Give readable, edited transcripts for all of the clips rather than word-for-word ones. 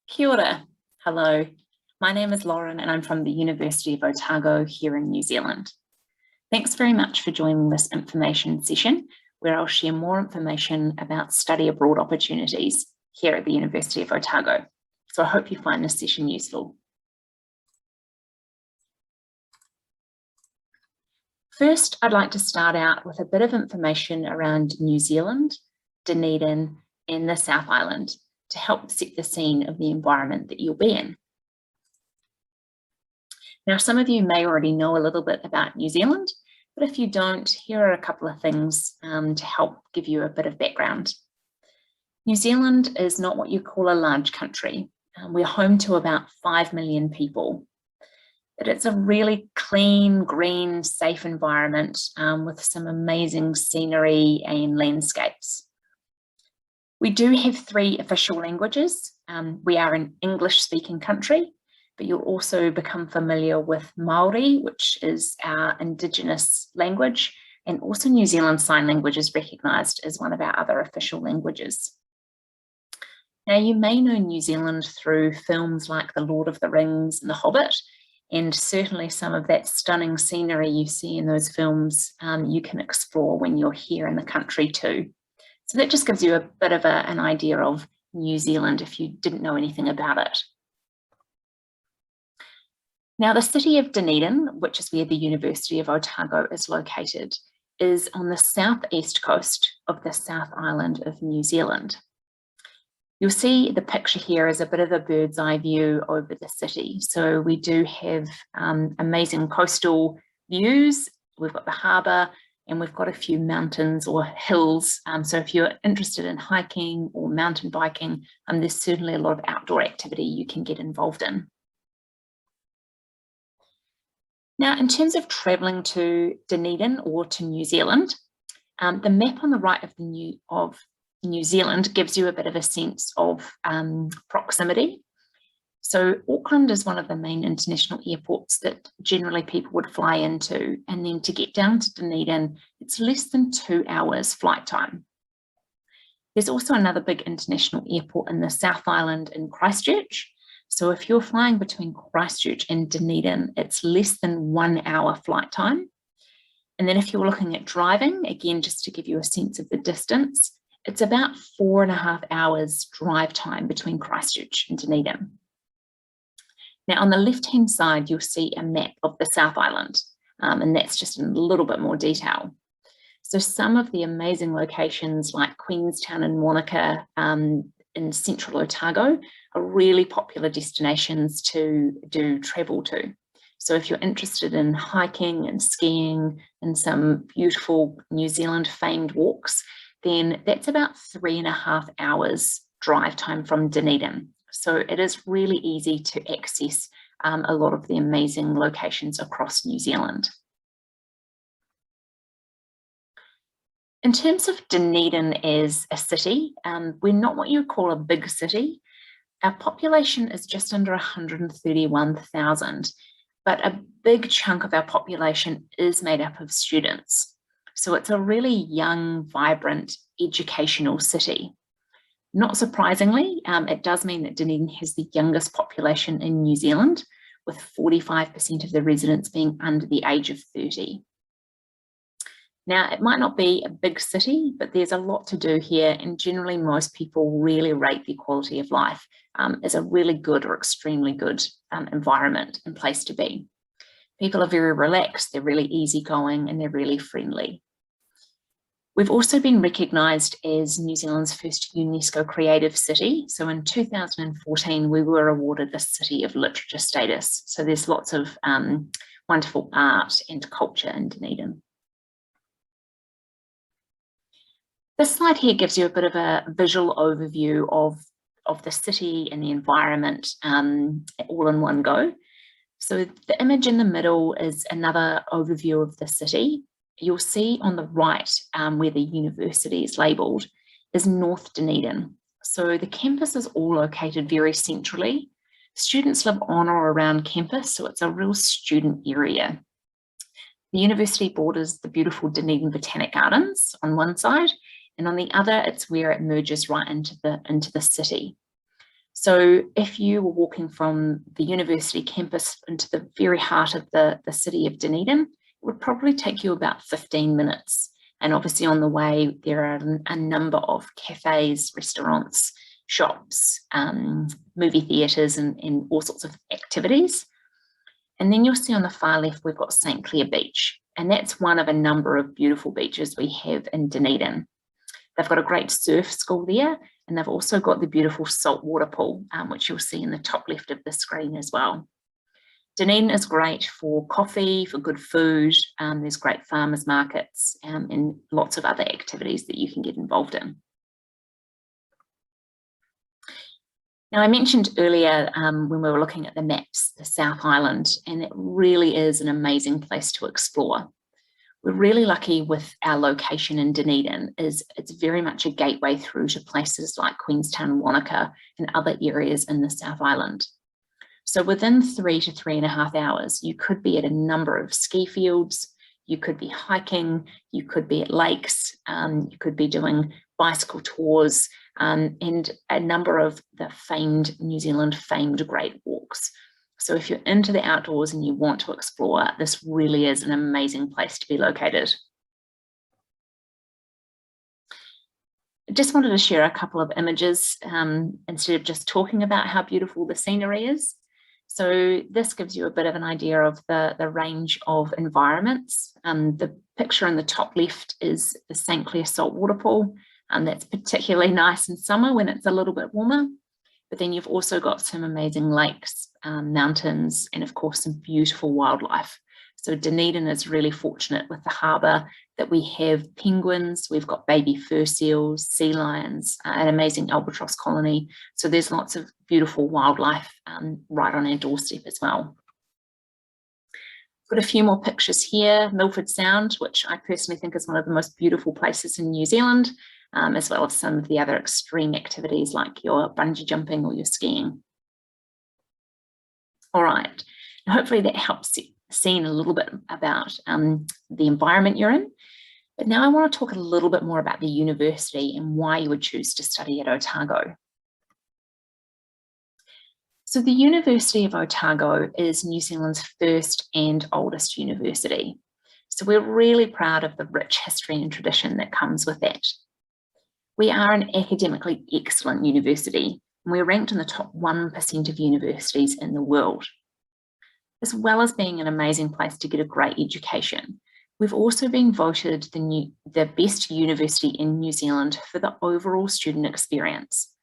Kia ora. Hello, my name is Lauren and I'm from the University of Otago here in New Zealand. Thanks very much for joining this information session where I'll share more information about study abroad opportunities here at the University of Otago. So I hope you find this session useful. First, I'd like to start out with a bit of information around New Zealand, Dunedin and the South Island to help set the scene of the environment that you'll be in. Now, some of you may already know a little bit about New Zealand, but if you don't, here are a couple of things to help give you a bit of background. New Zealand is not what you call a large country. We're home to about 5 million people. But it's a really clean, green, safe environment with some amazing scenery and landscapes. We do have 3 official languages. We are an English-speaking country, but you'll also become familiar with Māori, which is our Indigenous language, and also New Zealand Sign Language is recognised as one of our other official languages. Now, you may know New Zealand through films like The Lord of the Rings and The Hobbit, and certainly some of that stunning scenery you see in those films you can explore when you're here in the country too. So that just gives you a bit of an idea of New Zealand if you didn't know anything about it. Now, the city of Dunedin, which is where the University of Otago is located, is on the southeast coast of the South Island of New Zealand. You'll see the picture here is a bit of a bird's eye view over the city. So we do have amazing coastal views. We've got the harbour and we've got a few mountains or hills. So if you're interested in hiking or mountain biking, there's certainly a lot of outdoor activity you can get involved in. Now, in terms of travelling to Dunedin or to New Zealand, the map on the right of New Zealand gives you a bit of a sense of proximity. So Auckland is one of the main international airports that generally people would fly into, and then to get down to Dunedin, it's less than 2 hours flight time. There's also another big international airport in the South Island in Christchurch. So if you're flying between Christchurch and Dunedin, it's less than 1 hour flight time. And then if you're looking at driving, again, just to give you a sense of the distance, it's about 4.5 hours drive time between Christchurch and Dunedin. Now, on the left-hand side, you'll see a map of the South Island, and that's just in a little bit more detail. So some of the amazing locations like Queenstown and Wanaka in central Otago are really popular destinations to do travel to. So if you're interested in hiking and skiing and some beautiful New Zealand famed walks, then that's about 3.5 hours drive time from Dunedin. So it is really easy to access a lot of the amazing locations across New Zealand. In terms of Dunedin as a city, we're not what you would call a big city. Our population is just under 131,000, but a big chunk of our population is made up of students. So it's a really young, vibrant, educational city. Not surprisingly, it does mean that Dunedin has the youngest population in New Zealand, with 45% of the residents being under the age of 30. Now, it might not be a big city, but there's a lot to do here, and generally most people really rate the quality of life as a really good or extremely good environment and place to be. People are very relaxed, they're really easygoing, and they're really friendly. We've also been recognised as New Zealand's first UNESCO Creative City. So in 2014, we were awarded the City of Literature status. So there's lots of wonderful art and culture in Dunedin. This slide here gives you a bit of a visual overview of the city and the environment all in one go. So the image in the middle is another overview of the city. You'll see on the right where the university is labelled is North Dunedin. So the campus is all located very centrally. Students live on or around campus, so it's a real student area. The university borders the beautiful Dunedin Botanic Gardens on one side, and on the other, it's where it merges right into the city. So if you were walking from the university campus into the very heart of the city of Dunedin, it would probably take you about 15 minutes. And obviously on the way, there are a number of cafes, restaurants, shops, movie theatres, and all sorts of activities. And then you'll see on the far left, we've got St. Clair Beach. And that's one of a number of beautiful beaches we have in Dunedin. They've got a great surf school there, and they've also got the beautiful saltwater pool, which you'll see in the top left of the screen as well. Dunedin is great for coffee, for good food. There's great farmers markets and lots of other activities that you can get involved in. Now, I mentioned earlier when we were looking at the maps, the South Island, and it really is an amazing place to explore. We're really lucky with our location in Dunedin, as it's very much a gateway through to places like Queenstown and Wanaka and other areas in the South Island. So within 3 to 3.5 hours, you could be at a number of ski fields, you could be hiking, you could be at lakes, you could be doing bicycle tours, and a number of the New Zealand famed great walks. So if you're into the outdoors and you want to explore, this really is an amazing place to be located. I just wanted to share a couple of images instead of just talking about how beautiful the scenery is. So this gives you a bit of an idea of the range of environments. The picture in the top left is the St. Clair saltwater pool, and that's particularly nice in summer when it's a little bit warmer. But then you've also got some amazing lakes, mountains, and of course some beautiful wildlife. So Dunedin is really fortunate with the harbour that we have penguins, we've got baby fur seals, sea lions, an amazing albatross colony. So there's lots of beautiful wildlife right on our doorstep as well. Got a few more pictures here. Milford Sound, which I personally think is one of the most beautiful places in New Zealand, as well as some of the other extreme activities like your bungee jumping or your skiing. All right, now hopefully that helps see a little bit about the environment you're in. But now I want to talk a little bit more about the university and why you would choose to study at Otago. So the University of Otago is New Zealand's first and oldest university. So we're really proud of the rich history and tradition that comes with that. We are an academically excellent university, and we're ranked in the top 1% of universities in the world. As well as being an amazing place to get a great education, we've also been voted the best university in New Zealand for the overall student experience.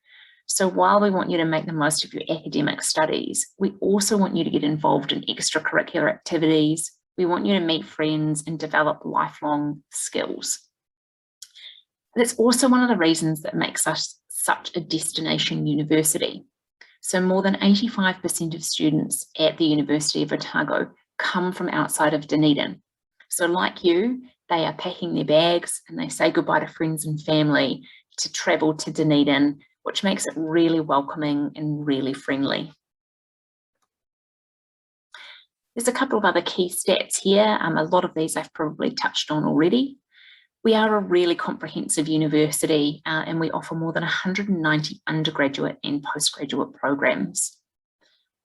So while we want you to make the most of your academic studies, we also want you to get involved in extracurricular activities. We want you to meet friends and develop lifelong skills. That's also one of the reasons that makes us such a destination university. So more than 85% of students at the University of Otago come from outside of Dunedin. So like you, they are packing their bags and they say goodbye to friends and family to travel to Dunedin, which makes it really welcoming and really friendly. There's a couple of other key stats here. A lot of these I've probably touched on already. We are a really comprehensive university and we offer more than 190 undergraduate and postgraduate programs.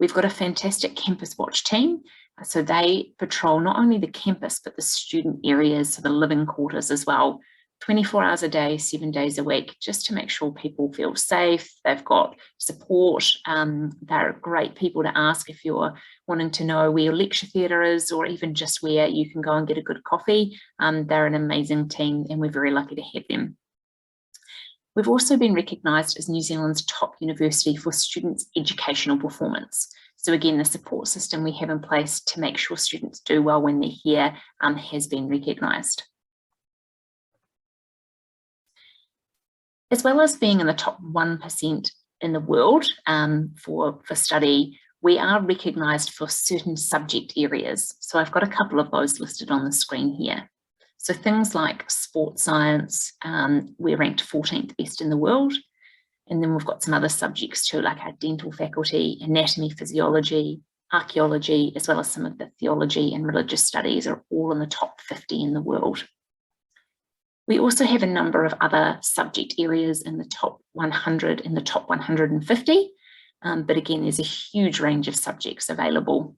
We've got a fantastic campus watch team. So they patrol not only the campus, but the student areas, so the living quarters as well, 24 hours a day, 7 days a week, just to make sure people feel safe. They've got support. They're great people to ask if you're wanting to know where your lecture theatre is, or even just where you can go and get a good coffee. They're an amazing team and we're very lucky to have them. We've also been recognised as New Zealand's top university for students' educational performance. So again, the support system we have in place to make sure students do well when they're here has been recognised. As well as being in the top 1% in the world for study, we are recognised for certain subject areas. So I've got a couple of those listed on the screen here. So things like sports science, we're ranked 14th best in the world. And then we've got some other subjects too, like our dental faculty, anatomy, physiology, archaeology, as well as some of the theology and religious studies are all in the top 50 in the world. We also have a number of other subject areas in the top 100 and the top 150. but again, there's a huge range of subjects available.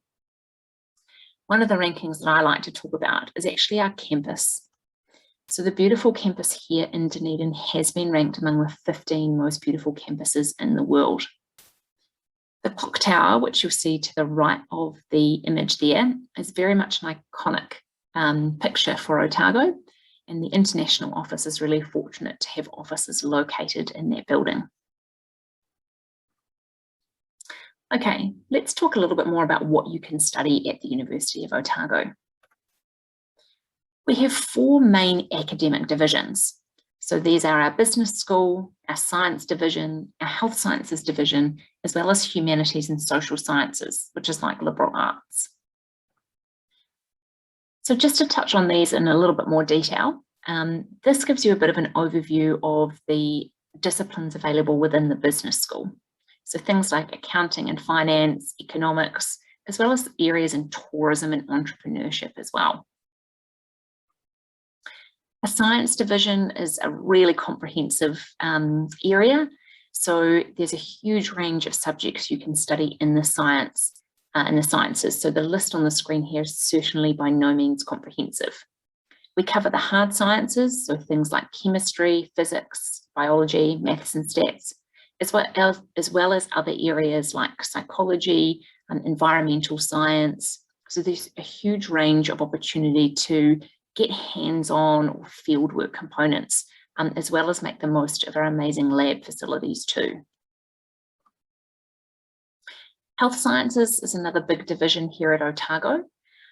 One of the rankings that I like to talk about is actually our campus. So the beautiful campus here in Dunedin has been ranked among the 15 most beautiful campuses in the world. The clock tower, which you'll see to the right of the image there, is very much an iconic picture for Otago, and the international office is really fortunate to have offices located in that building. Okay, let's talk a little bit more about what you can study at the University of Otago. We have 4 main academic divisions. So these are our business school, our science division, our health sciences division, as well as humanities and social sciences, which is like liberal arts. So just to touch on these in a little bit more detail, this gives you a bit of an overview of the disciplines available within the business school. So things like accounting and finance, economics, as well as areas in tourism and entrepreneurship as well. A science division is a really comprehensive area. So there's a huge range of subjects you can study in the sciences. So the list on the screen here is certainly by no means comprehensive. We cover the hard sciences, so things like chemistry, physics, biology, maths and stats, as well as other areas like psychology and environmental science. So there's a huge range of opportunity to get hands-on or fieldwork components, as well as make the most of our amazing lab facilities too. Health sciences is another big division here at Otago.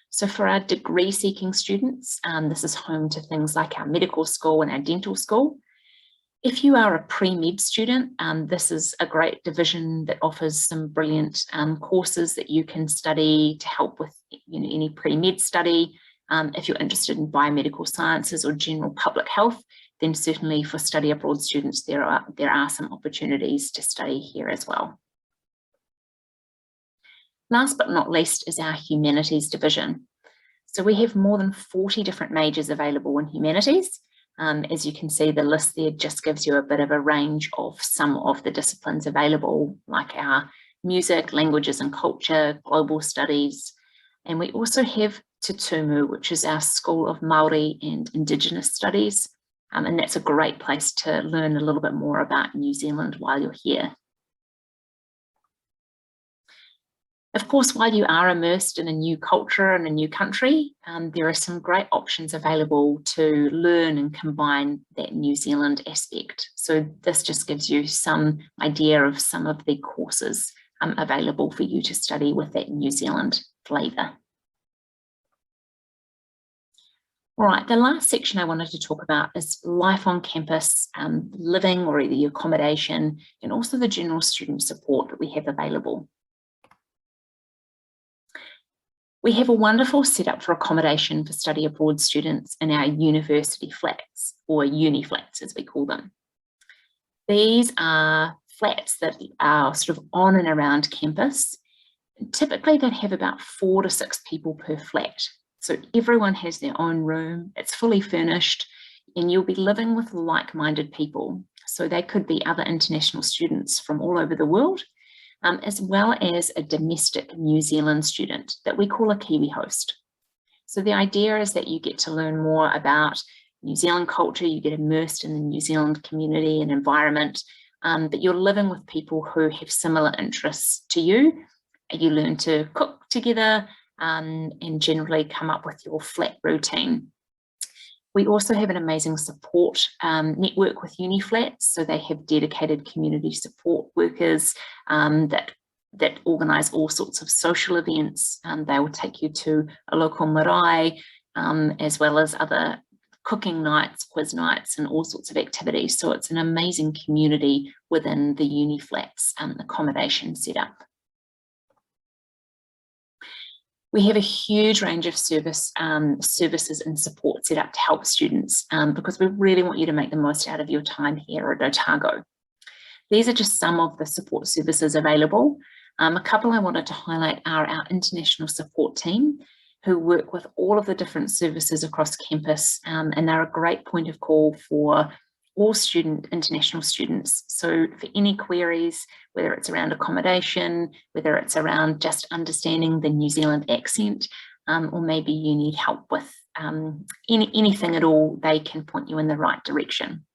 So for our degree-seeking students, this is home to things like our medical school and our dental school. If you are a pre-med student, this is a great division that offers some brilliant courses that you can study to help with any pre-med study. If you're interested in biomedical sciences or general public health, then certainly for study abroad students, there are some opportunities to study here as well. Last but not least is our humanities division. So we have more than 40 different majors available in humanities. As you can see, the list there just gives you a bit of a range of some of the disciplines available, like our music, languages and culture, global studies. And we also have Te Tumu, which is our School of Māori and Indigenous Studies. And that's a great place to learn a little bit more about New Zealand while you're here. Of course, while you are immersed in a new culture and a new country, there are some great options available to learn and combine that New Zealand aspect. So this just gives you some idea of some of the courses available for you to study with that New Zealand flavour. All right, the last section I wanted to talk about is life on campus, living or the accommodation, and also the general student support that we have available. We have a wonderful setup for accommodation for study abroad students in our university flats, or uni flats as we call them. These are flats that are sort of on and around campus. Typically they have about 4 to 6 people per flat. So everyone has their own room, it's fully furnished, and you'll be living with like-minded people. So they could be other international students from all over the world, as well as a domestic New Zealand student that we call a Kiwi host. So the idea is that you get to learn more about New Zealand culture, you get immersed in the New Zealand community and environment, but you're living with people who have similar interests to you. You learn to cook together and generally come up with your flat routine. We also have an amazing support network with uni flats, so they have dedicated community support workers that organise all sorts of social events. They will take you to a local marae, as well as other cooking nights, quiz nights, and all sorts of activities. So it's an amazing community within the uni flats accommodation setup. We have a huge range of services and support set up to help students because we really want you to make the most out of your time here at Otago. These are just some of the support services available. A couple I wanted to highlight are our international support team, who work with all of the different services across campus, and they're a great point of call for all international students. So for any queries, whether it's around accommodation, whether it's around just understanding the New Zealand accent, or maybe you need help with anything at all, they can point you in the right direction.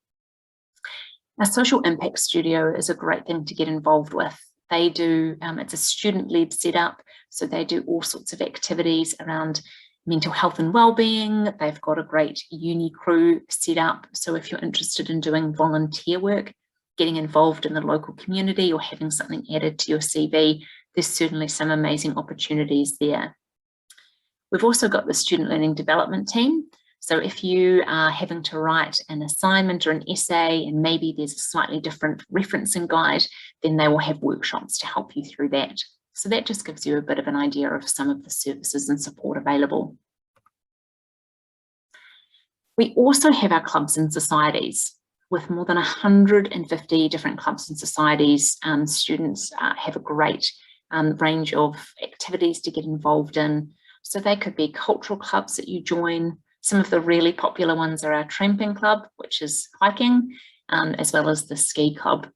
Our Social Impact Studio is a great thing to get involved with. They do, it's a student-led setup, so they do all sorts of activities around mental health and well-being. They've got a great uni crew set up, so if you're interested in doing volunteer work, getting involved in the local community or having something added to your CV, there's certainly some amazing opportunities there. We've also got the Student Learning Development team. So if you are having to write an assignment or an essay and maybe there's a slightly different referencing guide, then they will have workshops to help you through that. So that just gives you a bit of an idea of some of the services and support available. We also have our clubs and societies. With more than 150 different clubs and societies, students have a great range of activities to get involved in. So they could be cultural clubs that you join. Some of the really popular ones are our tramping club, which is hiking, as well as the ski club.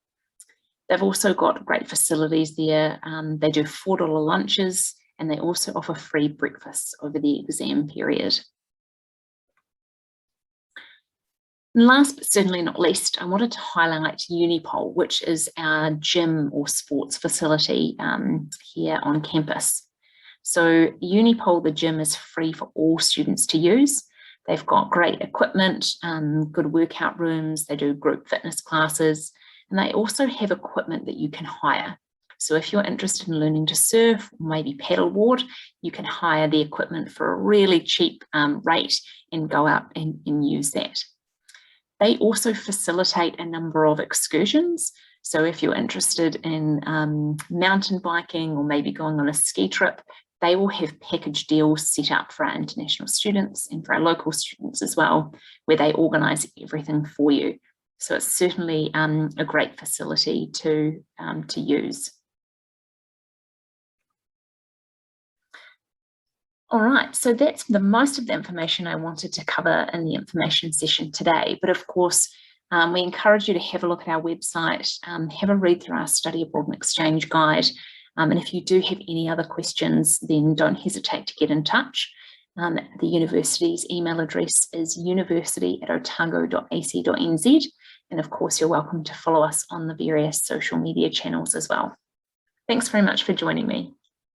They've also got great facilities there. They do $4 lunches, and they also offer free breakfasts over the exam period. And last but certainly not least, I wanted to highlight Unipol, which is our gym or sports facility here on campus. So Unipol, the gym, is free for all students to use. They've got great equipment, good workout rooms, they do group fitness classes, and they also have equipment that you can hire. So if you're interested in learning to surf, or maybe paddleboard, you can hire the equipment for a really cheap rate and go out and use that. They also facilitate a number of excursions. So if you're interested in mountain biking or maybe going on a ski trip, they will have package deals set up for our international students and for our local students as well, where they organise everything for you. So it's certainly a great facility to use. All right, so that's most of the information I wanted to cover in the information session today. But of course, we encourage you to have a look at our website, have a read through our Study Abroad and Exchange Guide. And if you do have any other questions, then don't hesitate to get in touch. The university's email address is university@otago.ac.nz. And of course, you're welcome to follow us on the various social media channels as well. Thanks very much for joining me.